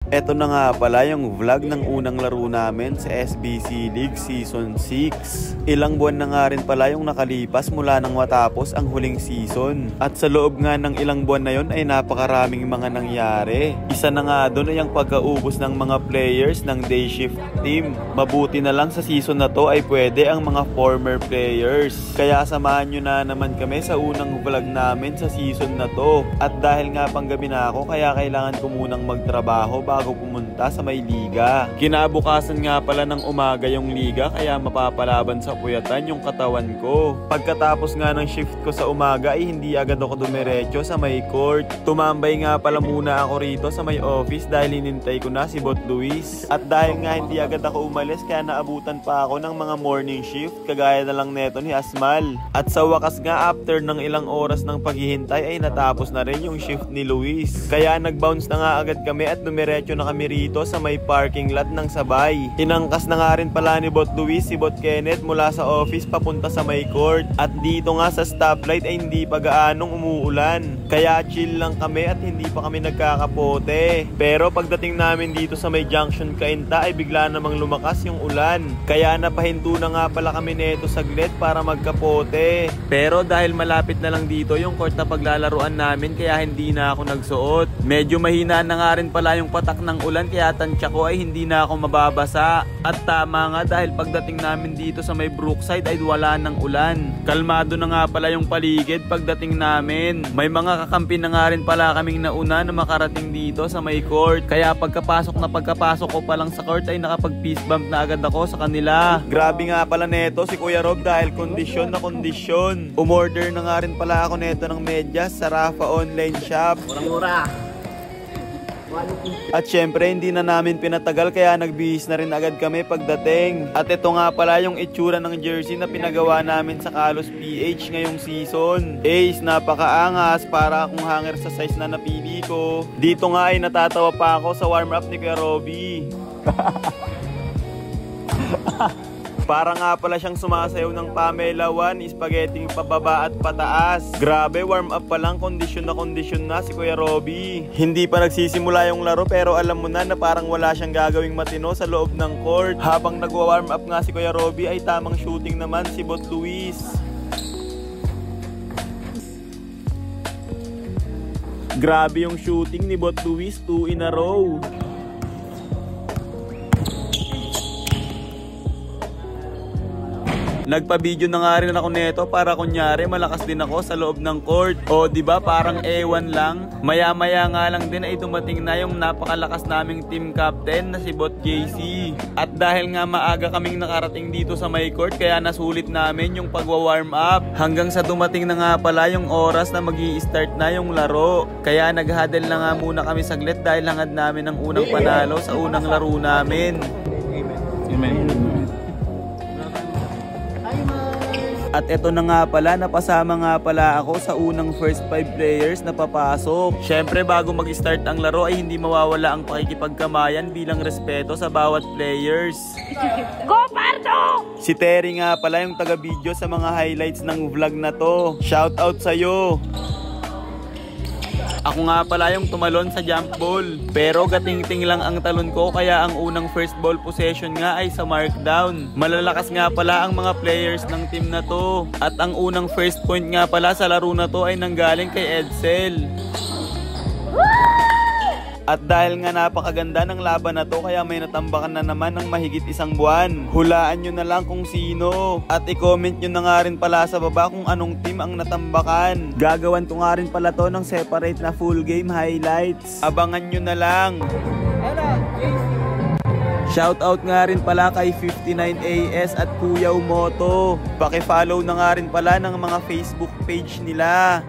Eto na nga pala yung vlog ng unang laro namin sa SBC League Season 6. Ilang buwan na nga rin pala yung nakalipas mula nang matapos ang huling season. At sa loob nga ng ilang buwan na yon ay napakaraming mga nangyari. Isa na nga doon ay ang pagkaubos ng mga players ng day shift team. Mabuti na lang sa season na to ay pwede ang mga former players. Kaya samahan nyo na naman kami sa unang vlog namin sa season na to. At dahil nga panggabi na ako kaya kailangan ko munang magtrabaho bago pumunta sa may liga. Kinabukasan nga pala ng umaga yung liga kaya mapapalaban sa puyatan yung katawan ko. Pagkatapos nga ng shift ko sa umaga ay hindi agad ako dumiretso sa may court. Tumambay nga pala muna ako rito sa may office dahil hinintay ko na si Bot Luis. At dahil nga hindi agad ako umalis kaya naabutan pa ako ng mga morning shift kagaya na lang neto ni Asmal. At sa wakas nga after ng ilang oras ng paghihintay ay natapos na rin yung shift ni Luis. Kaya nag-bounce na nga agad kami at dumiretso na kami rito sa may parking lot ng sabay. Tinangkas na nga rin pala ni Bot Luis si Bot Kenneth mula sa office papunta sa may court. At dito nga sa stoplight ay hindi pa gaanong umuulan. Kaya chill lang kami at hindi pa kami nagkakapote. Pero pagdating namin dito sa may junction Cainta ay bigla namang lumakas yung ulan. Kaya napahinto na nga pala kami neto saglit para magkapote. Pero dahil malapit na lang dito yung court na paglalaruan namin kaya hindi na ako nagsuot. Medyo mahina na nga rin pala yung patak ng ulan kaya tansya ko ay hindi na ako mababasa. At tama nga dahil pagdating namin dito sa may Brookside ay wala ng ulan. Kalmado na nga pala yung paligid pagdating namin. May mga kakampi na nga rin pala kaming nauna na makarating dito sa may court. Kaya pagkapasok ko pa lang sa court ay nakapag peace bump na agad ako sa kanila. Grabe nga pala neto si Kuya Rob dahil kondisyon na kondisyon. Umorder na nga rin pala ako neto ng medyas sa Rafa Online Shop. Mura-mura. At syempre hindi na namin pinatagal kaya nagbihis na rin agad kami pagdating. At ito nga pala yung itsura ng jersey na pinagawa namin sa Kalos PH ngayong season. Ace, napakaangas, para akong hanger sa size na napili ko. Dito nga ay natatawa pa ako sa warm up ni Kuya Robby. Para nga pala siyang sumasayaw ng Pamela 1, spaghetti pababa at pataas. Grabe, warm up pa lang, kondisyon na si Kuya Robby. Hindi pa nagsisimula yung laro pero alam mo na parang wala siyang gagawing matino sa loob ng court. Habang nagwa-warm up nga si Kuya Robby ay tamang shooting naman si Bot Luis. Grabe yung shooting ni Bot Luis, 2 in a row. Nagpa-video na nga rin ako neto para kunyari malakas din ako sa loob ng court. O diba parang ewan lang. Maya-maya nga lang din ay dumating na yung napakalakas naming team captain na si Bot JC. At dahil nga maaga kaming nakarating dito sa may court kaya nasulit namin yung pagwa-warm up. Hanggang sa dumating na nga pala yung oras na magi-start na yung laro. Kaya nag-huddle na nga muna kami saglit dahil hangad namin ang unang panalo sa unang laro namin. Amen. At eto na nga pala, napasama nga pala ako sa unang first 5 players na papasok. Syempre bago mag-start ang laro ay hindi mawawala ang pakikipagkamayan bilang respeto sa bawat players. Go Pardo! Si Terry nga pala yung taga-video sa mga highlights ng vlog na to. Shout out sa'yo! Ako nga pala yung tumalon sa jump ball. Pero gating-ting lang ang talon ko kaya ang unang first ball possession nga ay sa markdown. Malalakas nga pala ang mga players ng team na to. At ang unang first point nga pala sa laro na to ay nanggaling kay Edsel. At dahil nga napakaganda ng laban na to kaya may natambakan na naman ng mahigit 1 buwan. Hulaan nyo na lang kung sino. At i-comment nyo na nga rin pala sa baba kung anong team ang natambakan. Gagawan ko nga rin pala to ng separate na full game highlights. Abangan nyo na lang. Shoutout nga rin pala kay 59AS at Kuya Umoto. Paki-follow na nga rin pala ng mga Facebook page nila.